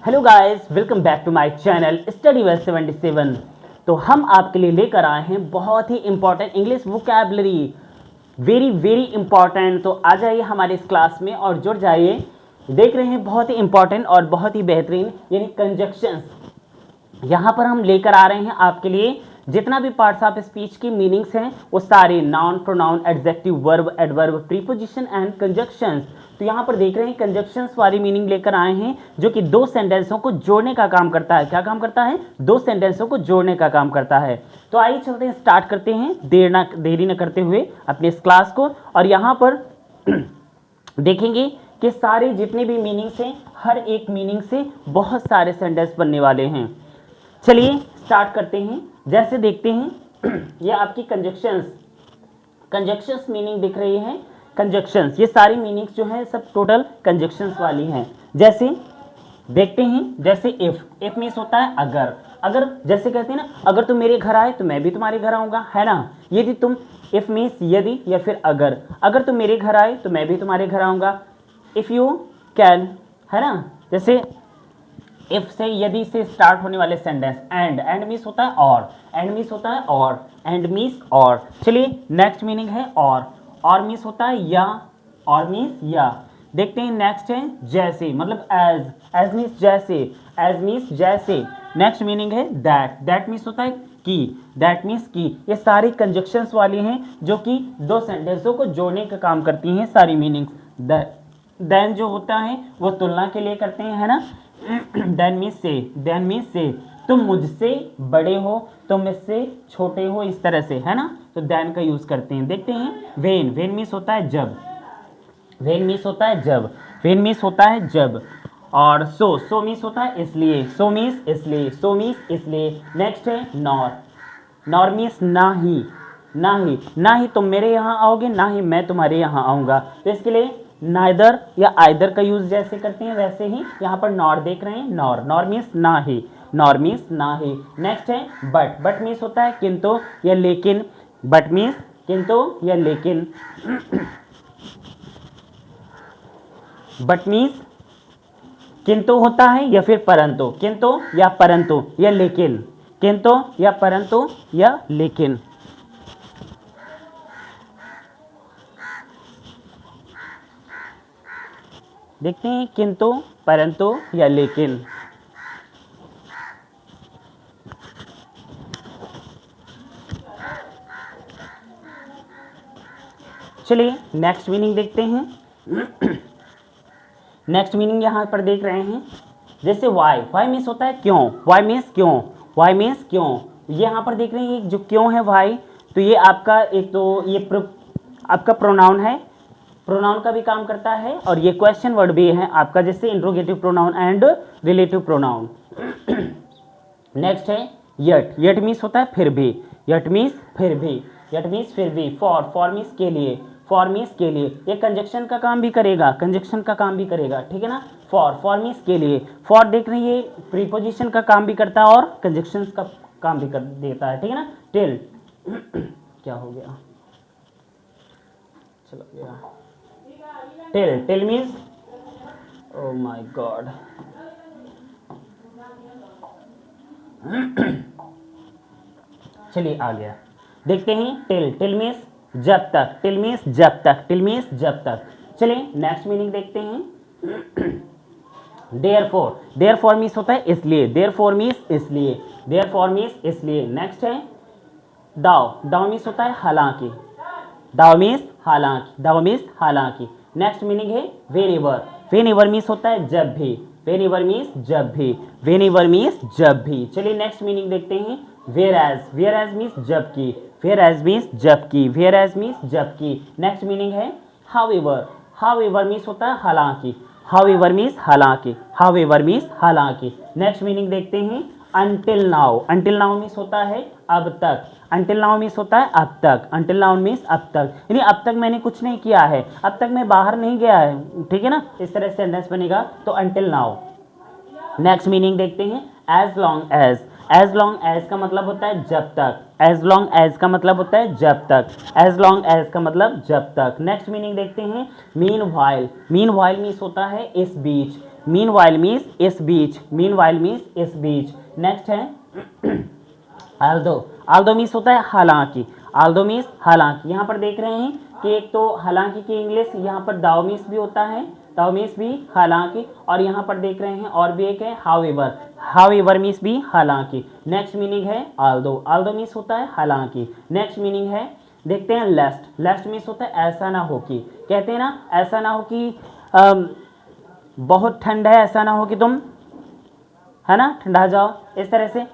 Hello guys, welcome back to my channel study well 77। तो हम आपके लिए लेकर आए हैं बहुत ही important English vocabulary, very important. तो आ जाइए हमारे इस क्लास में और जुड़ जाइए। देख रहे हैं बहुत ही इंपॉर्टेंट और बहुत ही बेहतरीन यानी कंजक्शंस यहाँ पर हम लेकर आ रहे हैं आपके लिए। जितना भी पार्ट्स ऑफ स्पीच की मीनिंग्स हैं वो सारे noun, pronoun, adjective, verb, adverb, preposition and conjunctions. तो यहाँ पर देख रहे हैं कंजक्शंस वाली मीनिंग लेकर आए हैं जो कि दो सेंटेंसों को जोड़ने का काम करता है। क्या काम करता है? दो सेंटेंसों को जोड़ने का काम करता है। तो आइए चलते हैं, स्टार्ट करते हैं देरी न करते हुए अपने इस क्लास को। और यहाँ पर देखेंगे कि सारे जितने भी मीनिंग्स हैं, हर एक मीनिंग से बहुत सारे सेंटेंस बनने वाले हैं। चलिए स्टार्ट करते हैं। जैसे देखते हैं ये आपकी कंजक्शंस मीनिंग दिख रही है। कंजक्शंस, ये सारी मीनिंग्स जो हैं सब टोटल कंजक्शंस वाली हैं। जैसे देखते हैं, जैसे इफ मीन्स होता है अगर जैसे कहते हैं ना, अगर तुम मेरे घर आए तो मैं भी तुम्हारे घर आऊँगा, है ना। यदि तुम, इफ मीन्स यदि या फिर अगर तुम मेरे घर आए तो मैं भी तुम्हारे घर आऊँगा। इफ़ यू कैन, है ना। जैसे इफ से, यदि से स्टार्ट होने वाले सेंटेंस। एंड मीन्स होता है और, एंड मीन्स होता है और, एंड मीन्स और। चलिए नेक्स्ट मीनिंग है और मीन्स होता है या, और मीन्स या। देखते हैं नेक्स्ट है जैसे, मतलब एज मीन्स जैसे, एज मीन्स जैसे। नेक्स्ट मीनिंग है दैट मीन्स होता है की, दैट मीन्स की। ये सारी कंजक्शंस वाली हैं जो कि दो सेंटेंसों को जोड़ने का काम करती हैं सारी मीनिंग्स। देन जो होता है वो तुलना के लिए करते हैं, है ना। देन मीन्स से, तुम मुझसे बड़े हो, तुम मुझसे छोटे हो, इस तरह से, है ना। तो देन का यूज़ करते हैं। देखते हैं वेन मीन्स होता है जब, वेन मीन्स होता है जब। और सो मीन्स होता है इसलिए, सो मीन्स इसलिए। नेक्स्ट है नॉर मीन्स ना ही तुम मेरे यहाँ आओगे, ना ही मैं तुम्हारे यहाँ आऊँगा। तो इसके लिए नाइदर या आइदर का यूज़ जैसे करते हैं वैसे ही यहाँ पर नॉर देख रहे हैं, नॉर मीन्स ना ही। नेक्स्ट है बट मीन्स होता है किंतु या लेकिन, बट मीन्स किंतु या लेकिन। बट मीन्स किंतु होता है या फिर परंतु, किंतु या परंतु या लेकिन, किंतु या परंतु या लेकिन। देखते हैं किंतु, परंतु या लेकिन। चलिए नेक्स्ट मीनिंग देखते हैं। नेक्स्ट मीनिंग यहाँ पर देख रहे हैं जैसे वाई मीन्स होता है क्यों, वाई मीन्स क्यों। ये यहाँ पर देख रहे हैं जो क्यों है वाई, तो ये आपका एक तो ये आपका प्रोनाउन है, प्रोनाउन का भी काम करता है और ये क्वेश्चन वर्ड भी है आपका, जैसे interrogative pronoun and relative pronoun. Next है यट मीन्स होता है फिर भी, यट मीन्स फिर भी। फॉर मीन्स के लिए, ये कंजक्शन का काम भी करेगा, ठीक है ना। फॉर मीन्स के लिए। फॉर देख रहे हैं ये प्रीपोजिशन का काम भी करता है और कंजक्शन का काम भी कर देता है, ठीक है ना। टिल क्या हो गया, चलो गया। Till means, oh my God, चलिए आ गया। देखते हैं टिल मीन्स जब तक। चलिए नेक्स्ट मीनिंग देखते हैं। देयरफॉर मीन्स होता है इसलिए, देयरफॉर मीन्स इसलिए। नेक्स्ट है दाव मीन्स होता है हालांकि, दाव मीन्स हालांकि। नेक्स्ट मीनिंग है वेनेवर मीन्स होता है जब भी, वेनेवर मीन्स जब भी। चलिए नेक्स्ट मीनिंग देखते हैं। वेयरएज मीन्स जबकि। नेक्स्ट मीनिंग है हाउएवर मीन्स होता है हालांकि, हालांकि। नेक्स्ट मीनिंग देखते हैं अंटिल नाउ मीन्स होता है अब तक, यानी अब तक मैंने कुछ नहीं किया है, अब तक मैं बाहर नहीं गया है, ठीक है ना। इस तरह सेंटेंस बनेगा तो अंटिल नाउ। नेक्स्ट मीनिंग देखते हैं एज लॉन्ग एज का मतलब होता है जब तक, जब तक। नेक्स्ट मीनिंग देखते हैं मीन वाइल मीन्स होता है इस बीच, मीनवाइल मीन्स इस बीच, मीनवाइल मीन्स इस बीच। नेक्स्ट है आल्दो, आल्दो मीन्स होता है हालांकि, आल्दो मीन्स हालांकि। यहाँ पर देख रहे हैं कि एक तो हालांकि की इंग्लिश यहाँ पर दाओ मीन्स भी होता है, दाओ मीन्स भी हालांकि, और यहाँ पर देख रहे हैं और भी एक है हाउएवर, हाउएवर मीन्स भी हालांकि। नेक्स्ट मीनिंग है आल्दो, आल्दो मीन्स होता है हालांकि। नेक्स्ट मीनिंग है देखते हैं लेस्ट, लेस्ट मीन्स होता है ऐसा ना हो कि, कहते हैं ना ऐसा ना हो कि बहुत ठंड है, ऐसा ना हो कि तुम है ना ठंडा जाओ, इस तरह से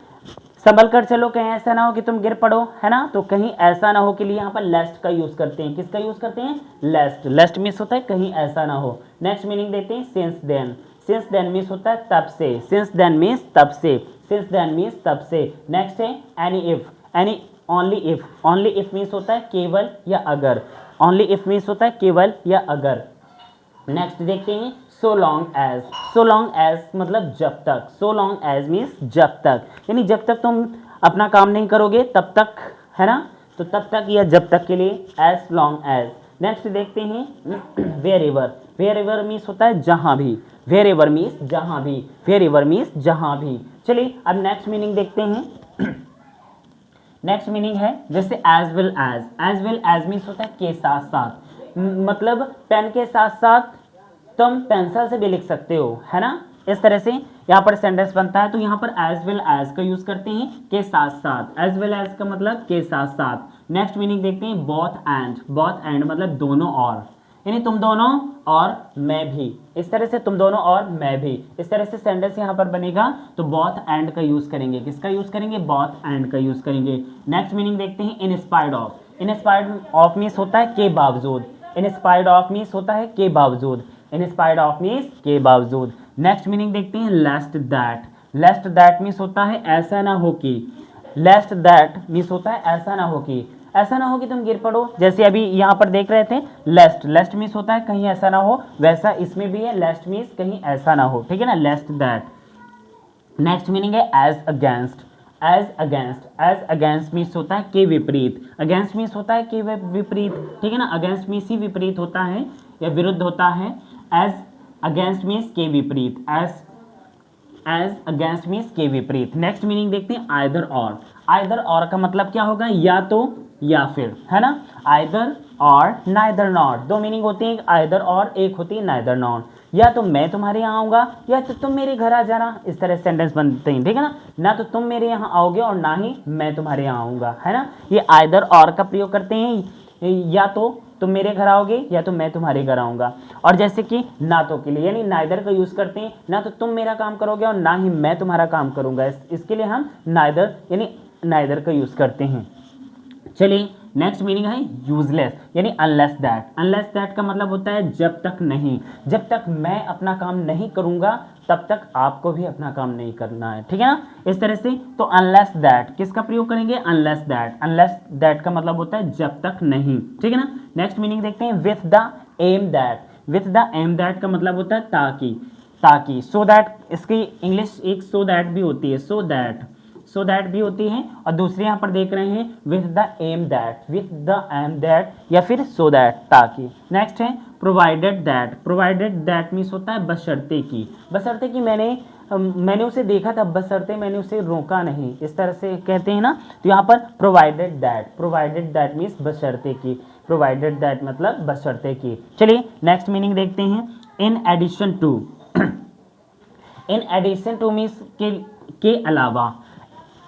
संभल कर चलो, कहीं ऐसा ना हो कि तुम गिर पड़ो, है ना, तो कहीं ऐसा ना हो के लिए यहाँ पर लेस्ट का यूज करते हैं। किसका यूज करते हैं? लेस्ट, लेस्ट मीन्स होता है कहीं ऐसा ना हो। नेक्स्ट मीनिंग देते हैं since then, since then means होता है तब से, सिंस देन मीन्स तब से, सिंस देन मीन्स तब से। नेक्स्ट है any if, any only if, only if means होता है केवल या अगर, ओनली इफ मीन्स होता है केवल या अगर। नेक्स्ट देखते हैं so long as, so long as मतलब जब तक, सो लॉन्ग एज मीन्स जब तक, यानी जब तक तुम अपना काम नहीं करोगे तब तक, है ना, तो तब तक या जब तक के लिए एज लॉन्ग एज। नेक्स्ट देखते हैं wherever, wherever means होता है जहाँ भी, वेयर एवर मीन्स जहाँ भी, वेयर एवर मीन्स जहाँ भी। चलिए अब नेक्स्ट मीनिंग देखते हैं। नेक्स्ट मीनिंग है जैसे as well as, as well as means होता है के साथ साथ, मतलब पेन के साथ साथ तुम पेंसिल से भी लिख सकते हो, है ना, इस तरह से यहाँ पर सेंटेंस बनता है। तो यहाँ पर एज वेल एज का यूज करते हैं के साथ साथ, एज वेल एज का मतलब के साथ साथ। नेक्स्ट मीनिंग देखते हैं बोथ एंड, बोथ एंड मतलब दोनों और, यानी तुम दोनों और मैं भी, इस तरह से तुम दोनों और मैं भी, इस तरह से सेंटेंस यहाँ पर बनेगा। तो बोथ एंड का यूज करेंगे, किसका यूज करेंगे? बोथ एंड का यूज करेंगे। नेक्स्ट मीनिंग देखते हैं in spite of, in spite of means होता है के बावजूद, इन स्पाइट ऑफ मीन्स होता है के बावजूद, इन स्पाइट ऑफ मीन्स के बावजूद। नेक्स्ट मीनिंग देखते हैं लेस्ट दैट, लेस्ट दैट मीन्स होता है ऐसा ना हो कि, लेस्ट दैट मीन्स होता है ऐसा ना हो कि, ऐसा ना हो कि तुम गिर पड़ो, जैसे अभी यहाँ पर देख रहे थे लेस्ट, लेस्ट मीन्स होता है कहीं ऐसा ना हो, वैसा इसमें भी है लेस्ट मीन्स कहीं ऐसा ना हो, ठीक है ना, लेस्ट दैट। नेक्स्ट मीनिंग है as against, as against, as against means होता है के विपरीत, अगेंस्ट मीन्स होता है के विपरीत, ठीक है ना, अगेंस्ट मीन्स ही विपरीत होता है या विरुद्ध होता है, एज अगेंस्ट मीन्स के विपरीत, एज अगेंस्ट मीन्स के विपरीत। नेक्स्ट मीनिंग देखते हैं आइदर और, आइदर और का मतलब क्या होगा? या तो या फिर, है ना, आइदर और नाइदर नॉट, दो मीनिंग होती है, आइदर और, एक होती है नाइदर नॉट। या तो मैं तुम्हारे यहाँ आऊँगा या तो तुम मेरे घर आ जाना, इस तरह सेंटेंस बनते हैं, ठीक है ना, ना तो तुम मेरे यहाँ आओगे और ना ही मैं तुम्हारे यहाँ आऊँगा, है ना, ये आइदर और का प्रयोग करते हैं, या तो तुम मेरे घर आओगे या तो मैं तुम्हारे घर आऊँगा। और जैसे कि ना तो के लिए यानी नाइदर का यूज़ करते हैं, ना तो तुम मेरा काम करोगे और ना ही मैं तुम्हारा काम करूँगा, इसके लिए हम नाइदर यानी नाइदर का यूज़ करते हैं। चलिए नेक्स्ट मीनिंग है यूजलेस यानी अनलेस दैट, अनलेस दैट का मतलब होता है जब तक नहीं, जब तक मैं अपना काम नहीं करूँगा तब तक आपको भी अपना काम नहीं करना है, ठीक है ना, इस तरह से। तो अनलेस दैट किसका प्रयोग करेंगे? अनलेस दैट, अनलेस दैट का मतलब होता है जब तक नहीं, ठीक है ना। नेक्स्ट मीनिंग देखते हैं with the aim that, with the aim that का मतलब होता है ताकि, ताकि, सो दैट, इसकी इंग्लिश एक सो दैट भी होती है, सो दैट, सो दैट भी होती है, और दूसरे यहाँ पर देख रहे हैं with the aim that, with the aim that या फिर सो दैट, ताकि। नेक्स्ट है provided that, provided that means होता है बशर्ते की, बशर्ते की मैंने उसे देखा था बशर्ते मैंने उसे रोका नहीं, इस तरह से कहते हैं ना। तो यहाँ पर provided that, provided that means बशर्ते की, प्रोवाइडेड दैट मतलब बशर्ते की। चलिए नेक्स्ट मीनिंग देखते हैं in addition to, in addition to means के अलावा,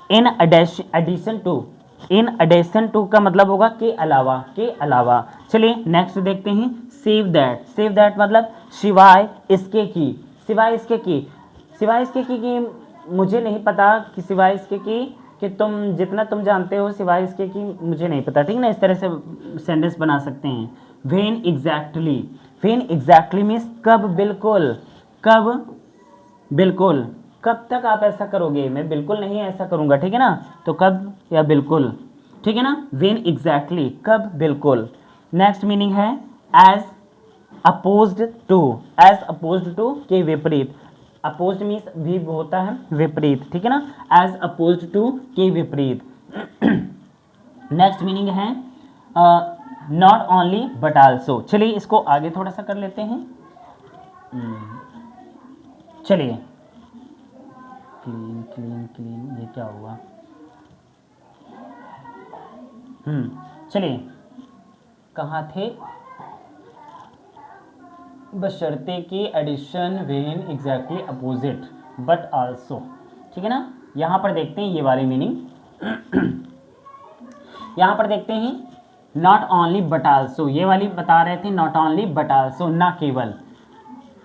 in addition to, in addition to का मतलब होगा के अलावा, के अलावा। चलिए नेक्स्ट देखते हैं सेव दैट, सेव दैट मतलब सिवाय इसके की, सिवाय इसके की, सिवाय इसके की मुझे नहीं पता कि सिवाय इसके की कि तुम जितना तुम जानते हो सिवाय इसके की मुझे नहीं पता, ठीक ना, इस तरह से सेंटेंस बना सकते हैं। When exactly, when exactly means कब बिल्कुल, कब बिल्कुल, कब तक आप ऐसा करोगे, मैं बिल्कुल नहीं ऐसा करूँगा, ठीक है ना, तो कब या बिल्कुल, ठीक है ना, व्हेन एग्जैक्टली कब बिल्कुल। नेक्स्ट मीनिंग है as opposed to, as opposed to के विपरीत, अपोज्ड मीन्स भी होता है विपरीत, ठीक है ना, एज अपोज्ड टू के विपरीत। नेक्स्ट मीनिंग है नॉट ओनली बट आल्सो। चलिए इसको आगे थोड़ा सा कर लेते हैं। चलिए क्लीन क्लीन क्लीन, ये क्या हुआ? चलिए कहाँ थे? बशर्ते कि addition when exactly opposite but also, ठीक है ना। यहाँ पर देखते हैं ये वाली मीनिंग। यहाँ पर देखते हैं नॉट ओनली बट आल्सो, ये वाली बता रहे थे नॉट ओनली बट आल्सो, ना केवल।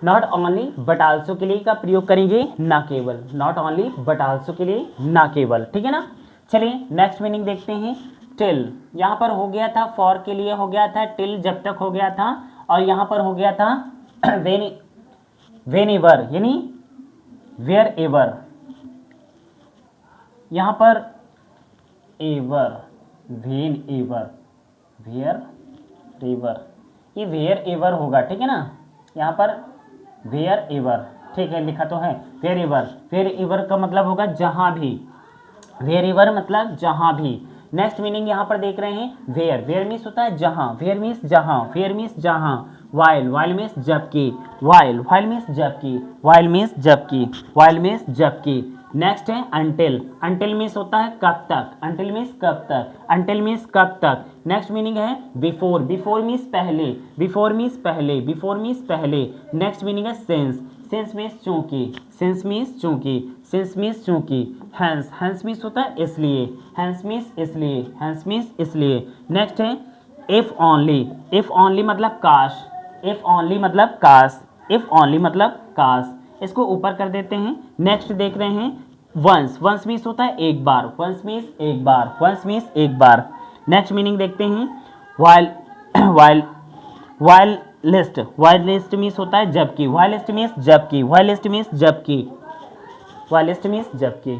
नॉट ओनली बट आल्सो के लिए का प्रयोग करेंगे, ना केवल। नॉट ओनली बट आल्सो के लिए ना केवल, ठीक है ना। चलिए नेक्स्ट मीनिंग देखते हैं। टिल, यहाँ पर हो गया था फॉर के लिए हो गया था, टिल जब तक हो गया था, और यहाँ पर हो गया था वेन एवर यानी वेयर एवर। यहाँ पर ever, whenever, wherever, ये वेयर एवर होगा, ठीक है ना। यहाँ पर वेयर एवर, ठीक है, लिखा तो है वेयर एवर। वेयर एवर का मतलब होगा जहाँ भी, वेयर एवर मतलब जहाँ भी। नेक्स्ट मीनिंग यहाँ पर देख रहे हैं वेयर, वेयर मीन्स होता है जहाँ, वेयर मीन्स जहाँ, वेयर मीन्स जहाँ। वाइल, वाइल मीन्स जबकि, वाइल, वाइल मीन्स जबकि, वाइल मीन्स जबकि, वाइल मीन्स जबकि। नेक्स्ट है अंटिल, अंटिल मीन्स होता है कब तक, अंटिल मीन्स कब तक, अंटिल मीन्स कब तक। नेक्स्ट मीनिंग है बिफोर, बिफोर मीन्स पहले, बिफोर मीन्स पहले, बिफोर मीन्स पहले। नेक्स्ट मीनिंग है सिंस, सिंस मीन्स चूंकि, सिंस मीन्स चूंकि, सिंस मीन्स चूंकि। हैंस, हैंस मीन्स होता है इसलिए, हैंस मीन्स इसलिए, हैंस मीन्स इसलिए। नेक्स्ट है इफ ओनली, इफ ओनली मतलब काश, इफ ओनली मतलब काश, इफ ओनली मतलब काश। इसको ऊपर कर देते हैं। नेक्स्ट देख रहे हैं वंस, वंस मीन्स होता है एक बार, वंस मीन्स एक बार, वंस मीन्स एक बार। नेक्स्ट मीनिंग देखते हैं while, while, while list, while list means होता है जबकि, वाइल लिस्ट मीन्स जबकि, वाइल लिस्ट मीन्स जबकि, वाइल लिस्ट मीन्स जबकि।